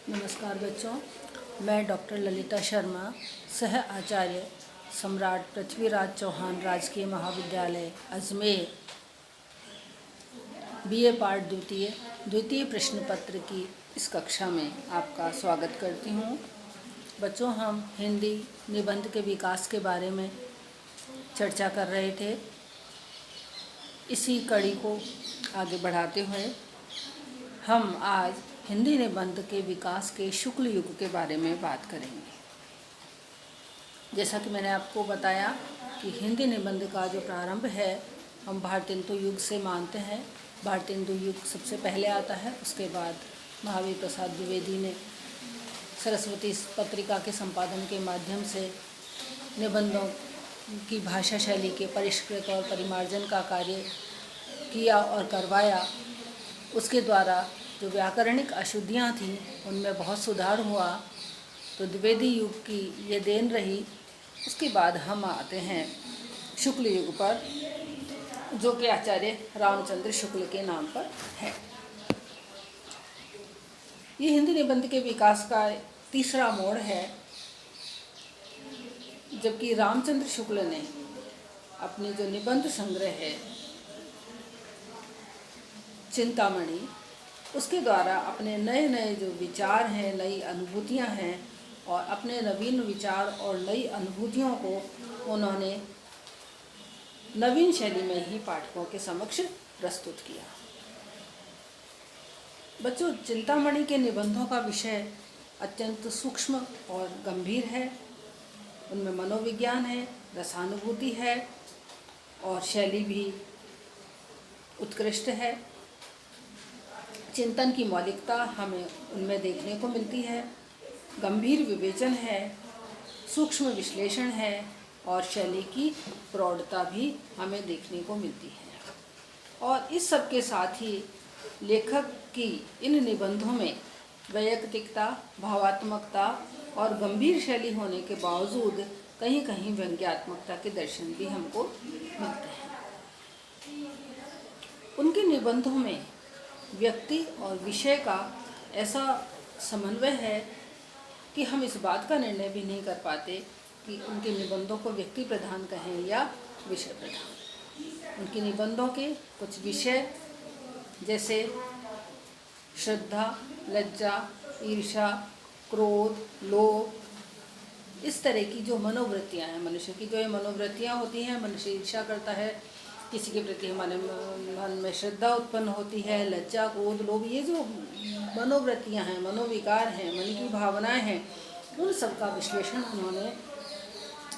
नमस्कार बच्चों, मैं डॉक्टर ललिता शर्मा, सह आचार्य सम्राट पृथ्वीराज चौहान राजकीय महाविद्यालय अजमेर, बीए पार्ट द्वितीय प्रश्न पत्र की इस कक्षा में आपका स्वागत करती हूँ। बच्चों, हम हिंदी निबंध के विकास के बारे में चर्चा कर रहे थे। इसी कड़ी को आगे बढ़ाते हुए हम आज हिंदी निबंध के विकास के शुक्ल युग के बारे में बात करेंगे। जैसा कि मैंने आपको बताया कि हिंदी निबंध का जो प्रारंभ है हम भारतेंदु युग से मानते हैं। भारतेंदु युग सबसे पहले आता है, उसके बाद महावीर प्रसाद द्विवेदी ने सरस्वती पत्रिका के संपादन के माध्यम से निबंधों की भाषा शैली के परिष्कृत और परिमार्जन का कार्य किया और करवाया। उसके द्वारा जो व्याकरणिक अशुद्धियाँ थीं उनमें बहुत सुधार हुआ, तो द्विवेदी युग की ये देन रही। उसके बाद हम आते हैं शुक्ल युग पर, जो कि आचार्य रामचंद्र शुक्ल के नाम पर है। ये हिंदी निबंध के विकास का तीसरा मोड़ है, जबकि रामचंद्र शुक्ल ने अपनी जो निबंध संग्रह है चिंतामणि, उसके द्वारा अपने नए नए जो विचार हैं, नई अनुभूतियां हैं, और अपने नवीन विचार और नई अनुभूतियों को उन्होंने नवीन शैली में ही पाठकों के समक्ष प्रस्तुत किया। बच्चों, चिंतामणि के निबंधों का विषय अत्यंत सूक्ष्म और गंभीर है। उनमें मनोविज्ञान है, रसानुभूति है और शैली भी उत्कृष्ट है। चिंतन की मौलिकता हमें उनमें देखने को मिलती है, गंभीर विवेचन है, सूक्ष्म विश्लेषण है और शैली की प्रौढ़ता भी हमें देखने को मिलती है। और इस सब के साथ ही लेखक की इन निबंधों में वैयक्तिकता, भावात्मकता और गंभीर शैली होने के बावजूद कहीं कहीं व्यंग्यात्मकता के दर्शन भी हमको मिलते हैं। उनके निबंधों में व्यक्ति और विषय का ऐसा समन्वय है कि हम इस बात का निर्णय भी नहीं कर पाते कि उनके निबंधों को व्यक्ति प्रधान कहें या विषय प्रधान। उनके निबंधों के कुछ विषय जैसे श्रद्धा, लज्जा, ईर्ष्या, क्रोध, लोभ, इस तरह की जो मनोवृत्तियां हैं, मनुष्य की जो ये मनोवृत्तियां होती हैं, मनुष्य ईर्ष्या करता है, किसी के प्रति हमारे मन में श्रद्धा उत्पन्न होती है, लज्जा, क्रोध, लोभ, ये जो मनोवृत्तियां हैं, मनोविकार हैं, मन की भावनाएं हैं, उन सब का विश्लेषण उन्होंने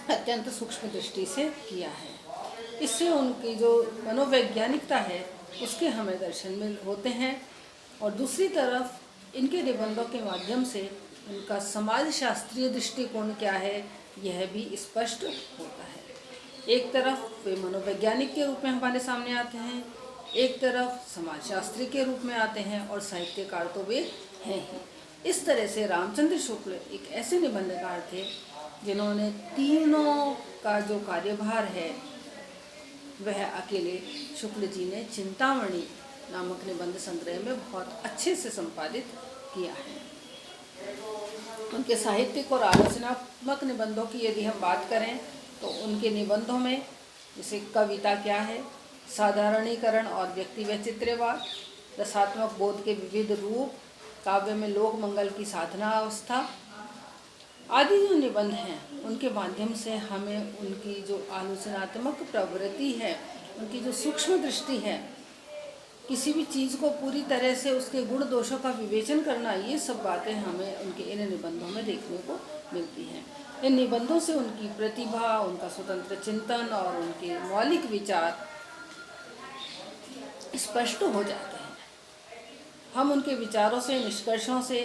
अत्यंत सूक्ष्म दृष्टि से किया है। इससे उनकी जो मनोवैज्ञानिकता है उसके हमें दर्शन में होते हैं। और दूसरी तरफ इनके निबंधों के माध्यम से उनका समाजशास्त्रीय दृष्टिकोण क्या है यह भी स्पष्ट होता है। एक तरफ वे मनोवैज्ञानिक के रूप में हमारे सामने आते हैं, एक तरफ समाजशास्त्री के रूप में आते हैं, और साहित्यकार तो वे हैं ही। इस तरह से रामचंद्र शुक्ल एक ऐसे निबंधकार थे जिन्होंने तीनों का जो कार्यभार है वह अकेले शुक्ल जी ने चिंतामणि नामक निबंध संग्रह में बहुत अच्छे से संपादित किया है। उनके साहित्यिक और आलोचनात्मक निबंधों की यदि हम बात करें तो उनके निबंधों में जैसे कविता क्या है, साधारणीकरण और व्यक्ति वैचित्र्यवाद, रसात्मक बोध के विविध रूप, काव्य में लोक मंगल की साधना अवस्था आदि जो निबंध हैं, उनके माध्यम से हमें उनकी जो आलोचनात्मक प्रवृत्ति है, उनकी जो सूक्ष्म दृष्टि है, किसी भी चीज़ को पूरी तरह से उसके गुण दोषों का विवेचन करना, ये सब बातें हमें उनके इन निबंधों में देखने को मिलती हैं। इन निबंधों से उनकी प्रतिभा, उनका स्वतंत्र चिंतन और उनके मौलिक विचार स्पष्ट हो जाते हैं। हम उनके विचारों से, निष्कर्षों से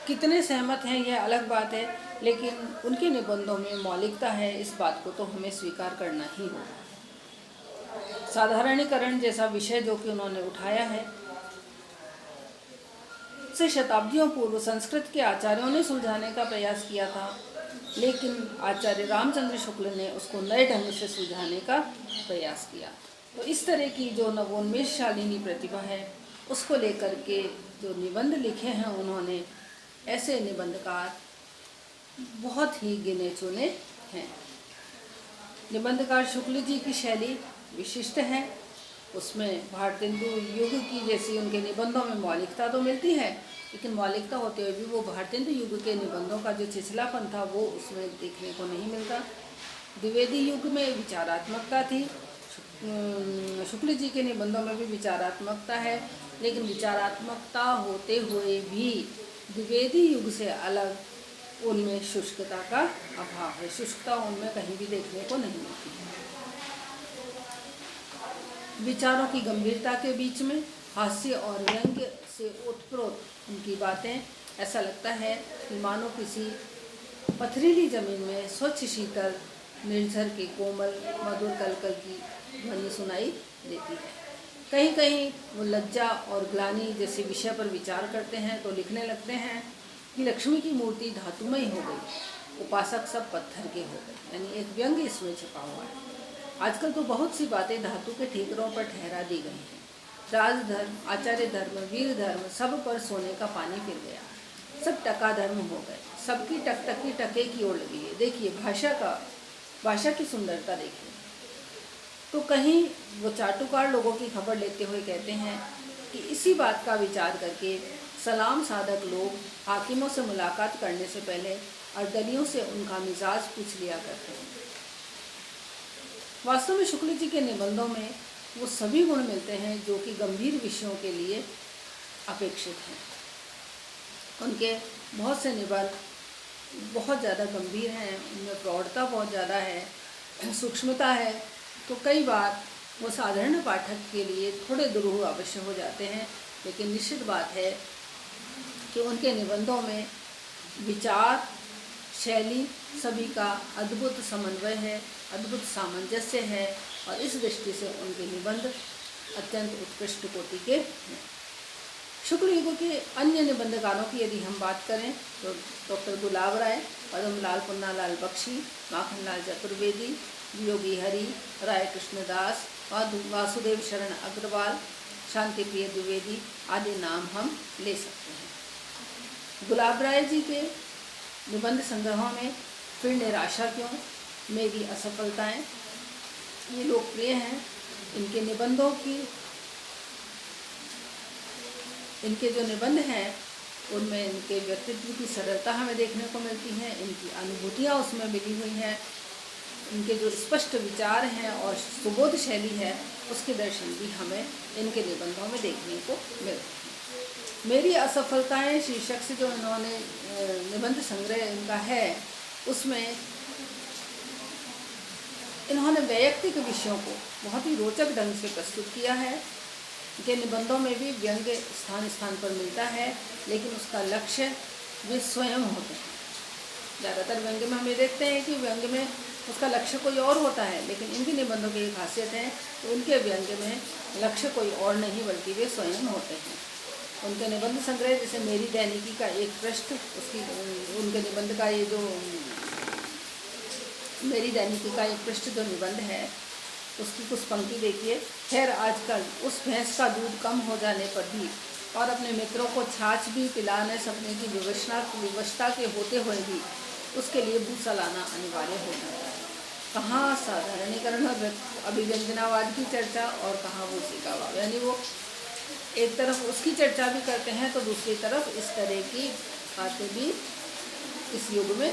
कितने सहमत हैं यह अलग बात है, लेकिन उनके निबंधों में मौलिकता है, इस बात को तो हमें स्वीकार करना ही होगा। साधारणीकरण जैसा विषय जो कि उन्होंने उठाया है, उसे शताब्दियों पूर्व संस्कृत के आचार्यों ने सुलझाने का प्रयास किया था, लेकिन आचार्य रामचंद्र शुक्ल ने उसको नए ढंग से सुलझाने का प्रयास किया। तो इस तरह की जो नवोन्मेष शालिनी प्रतिभा है उसको लेकर के जो निबंध लिखे हैं उन्होंने, ऐसे निबंधकार बहुत ही गिने चुने हैं। निबंधकार शुक्ल जी की शैली विशिष्ट है। उसमें भारतेंदु युग की जैसी उनके निबंधों में मौलिकता तो मिलती है, लेकिन मौलिकता होते हुए भी वो भारतेंदु युग के निबंधों का जो छिछलापन था वो उसमें देखने को नहीं मिलता। द्विवेदी युग में विचारात्मकता थी। शुक्ल जी के निबंधों में भी विचारात्मकता है, लेकिन विचारात्मकता होते हुए भी द्विवेदी युग से अलग उनमें शुष्कता का अभाव है। शुष्कता उनमें कहीं भी देखने को नहीं मिलती है। विचारों की गंभीरता के बीच में हास्य और व्यंग्य से ओतप्रोत उनकी बातें, ऐसा लगता है कि मानो किसी पथरीली जमीन में स्वच्छ शीतल निर्झर के कोमल मधुर कलकल की ध्वनि सुनाई देती है। कहीं कहीं वो लज्जा और ग्लानि जैसे विषय पर विचार करते हैं तो लिखने लगते हैं कि लक्ष्मी की मूर्ति धातुमय हो गई, उपासक सब पत्थर के हो गए। यानी एक व्यंग्य इसमें छिपा हुआ है। आजकल तो बहुत सी बातें धातु के ठीकरों पर ठहरा दी गई हैं। राजधर्म, आचार्य धर्म, वीर धर्म सब पर सोने का पानी फिर गया। सब टका धर्म हो गए। सबकी टकटकी टके की ओर लगी है। देखिए भाषा की सुंदरता देखिए। तो कहीं वो चाटुकार लोगों की खबर लेते हुए कहते हैं कि इसी बात का विचार करके सलाम साधक लोग हाकिमों से मुलाकात करने से पहले अर्दलियों से उनका मिजाज पूछ लिया करते हैं। वास्तव में शुक्ल जी के निबंधों में वो सभी गुण मिलते हैं जो कि गंभीर विषयों के लिए अपेक्षित हैं। उनके बहुत से निबंध बहुत ज़्यादा गंभीर हैं, उनमें प्रौढ़ता बहुत ज़्यादा है, सूक्ष्मता है। तो कई बार वो साधारण पाठक के लिए थोड़े दुरूह अवश्य हो जाते हैं, लेकिन निश्चित बात है कि उनके निबंधों में विचार, शैली सभी का अद्भुत समन्वय है, अद्भुत सामंजस्य है, और इस दृष्टि से उनके निबंध अत्यंत उत्कृष्ट कोटि के हैं। शुक्ल युग के अन्य निबंधकारों की यदि हम बात करें तो डॉक्टर गुलाब राय, पद्मलाल पुन्नालाल बख्शी, माखनलाल चतुर्वेदी, योगी हरि, राय कृष्णदास, वासुदेव शरण अग्रवाल, शांति प्रिय द्विवेदी आदि नाम हम ले सकते हैं। गुलाब राय जी के निबंध संग्रहों में फिर निराशा क्यों, मेरी असफलताएं, ये लोकप्रिय हैं। इनके निबंधों की इनके जो निबंध हैं उनमें इनके व्यक्तित्व की सरलता हमें देखने को मिलती है, इनकी अनुभूतियाँ उसमें मिली हुई हैं, इनके जो स्पष्ट विचार हैं और सुबोध शैली है उसके दर्शन भी हमें इनके निबंधों में देखने को मिलते हैं। मेरी असफलताएं शीर्षक से जो इन्होंने निबंध संग्रह इनका है उसमें इन्होंने वैयक्तिक विषयों को बहुत ही रोचक ढंग से प्रस्तुत किया है। इनके निबंधों में भी व्यंग्य स्थान स्थान पर मिलता है, लेकिन उसका लक्ष्य वे स्वयं होते हैं। ज़्यादातर व्यंग्य में हम ये देखते हैं कि व्यंग्य में उसका लक्ष्य कोई और होता है, लेकिन इनके निबंधों की एक खासियत है तो उनके व्यंग्य में लक्ष्य कोई और नहीं बल्कि वे स्वयं होते हैं। उनके निबंध संग्रह जैसे मेरी दैनिकी का एक पृष्ठ, उसकी उनके निबंध का ये जो मेरी दैनिकी का एक पृष्ठ जो निबंध है उसकी कुछ पंक्ति देखिए। खैर आजकल उस भैंस का दूध कम हो जाने पर भी और अपने मित्रों को छाछ भी पिला न सकने की विवशता के होते हुए भी उसके लिए भूसा लाना अनिवार्य हो जाता है। कहाँ साधारणीकरण और अभिव्यंजनावाद की चर्चा और कहाँ भूसी का भाव। यानी वो एक तरफ उसकी चर्चा भी करते हैं तो दूसरी तरफ इस तरह की बातें भी इस युग में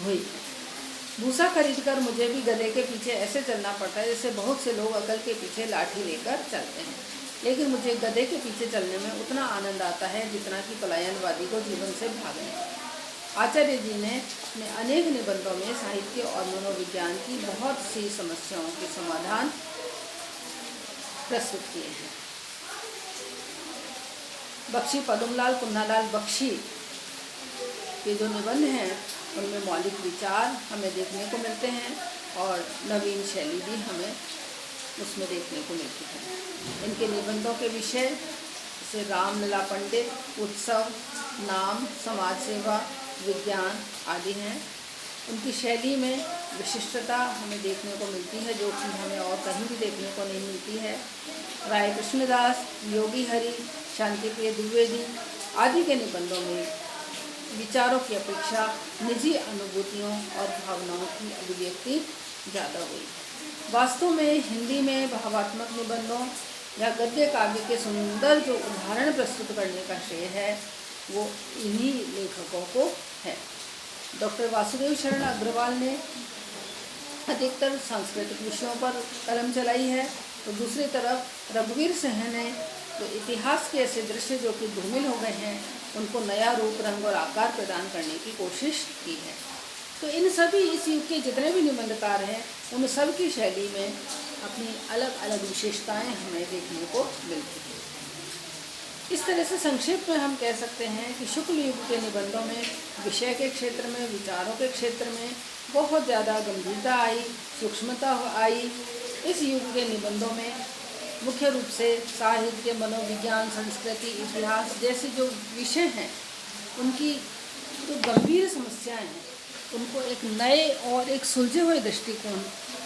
हुई। भूसा खरीदकर मुझे भी गधे के पीछे ऐसे चलना पड़ता है जैसे बहुत से लोग अकल के पीछे लाठी लेकर चलते हैं, लेकिन मुझे गधे के पीछे चलने में उतना आनंद आता है जितना कि पलायनवादी को जीवन से भागने में। आचार्य जी ने अपने अनेक निबंधों में साहित्य और मनोविज्ञान की बहुत सी समस्याओं के समाधान प्रस्तुत किए हैं। बख्शी, पद्मलाल पुन्नालाल बख्शी के जो निबंध हैं उनमें मौलिक विचार हमें देखने को मिलते हैं और नवीन शैली भी हमें उसमें देखने को मिलती है। इनके निबंधों के विषय जैसे रामलला पंडित, उत्सव, नाम, समाज सेवा, विज्ञान आदि हैं। उनकी शैली में विशिष्टता हमें देखने को मिलती है, जो कि हमें और कहीं भी देखने को नहीं मिलती है। राय कृष्णदास, योगी हरि, शांतिप्रिय द्विवेदी आदि के निबंधों में विचारों की अपेक्षा निजी अनुभूतियों और भावनाओं की अभिव्यक्ति ज़्यादा हुई। वास्तव में हिंदी में भावात्मक निबंधों या गद्य काव्य के सुंदर जो उदाहरण प्रस्तुत करने का श्रेय है वो इन्हीं लेखकों को है। डॉक्टर वासुदेव शरण अग्रवाल ने अधिकतर सांस्कृतिक विषयों पर कलम चलाई है, तो दूसरी तरफ रघुवीर सिंह ने तो इतिहास के ऐसे दृश्य जो कि धूमिल हो गए हैं उनको नया रूप, रंग और आकार प्रदान करने की कोशिश की है। तो इन सभी इस युग के जितने भी निबंधकार हैं उन सब की शैली में अपनी अलग अलग विशेषताएं हमें देखने को मिलती हैं। इस तरह से संक्षेप में हम कह सकते हैं कि शुक्ल युग के निबंधों में विषय के क्षेत्र में, विचारों के क्षेत्र में बहुत ज़्यादा गंभीरता आई, सूक्ष्मता आई। इस युग के निबंधों में मुख्य रूप से साहित्य, मनोविज्ञान, संस्कृति, इतिहास जैसे जो विषय हैं उनकी जो गंभीर समस्याएं हैं उनको एक नए और एक सुलझे हुए दृष्टिकोण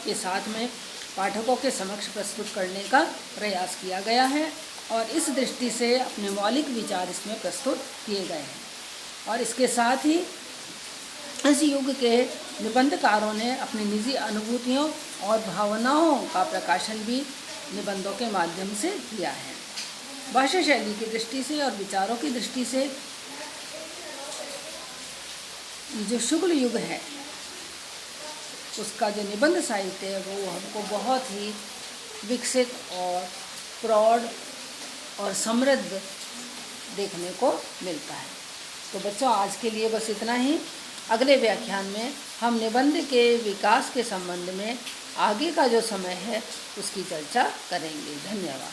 के साथ में पाठकों के समक्ष प्रस्तुत करने का प्रयास किया गया है और इस दृष्टि से अपने मौलिक विचार इसमें प्रस्तुत किए गए हैं। और इसके साथ ही इस युग के निबंधकारों ने अपनी निजी अनुभूतियों और भावनाओं का प्रकाशन भी निबंधों के माध्यम से किया है। भाषा शैली की दृष्टि से और विचारों की दृष्टि से जो शुक्ल युग है उसका जो निबंध साहित्य है वो हमको बहुत ही विकसित और प्रौढ़ और समृद्ध देखने को मिलता है। तो बच्चों, आज के लिए बस इतना ही। अगले व्याख्यान में हम निबंध के विकास के संबंध में आगे का जो समय है उसकी चर्चा करेंगे। धन्यवाद।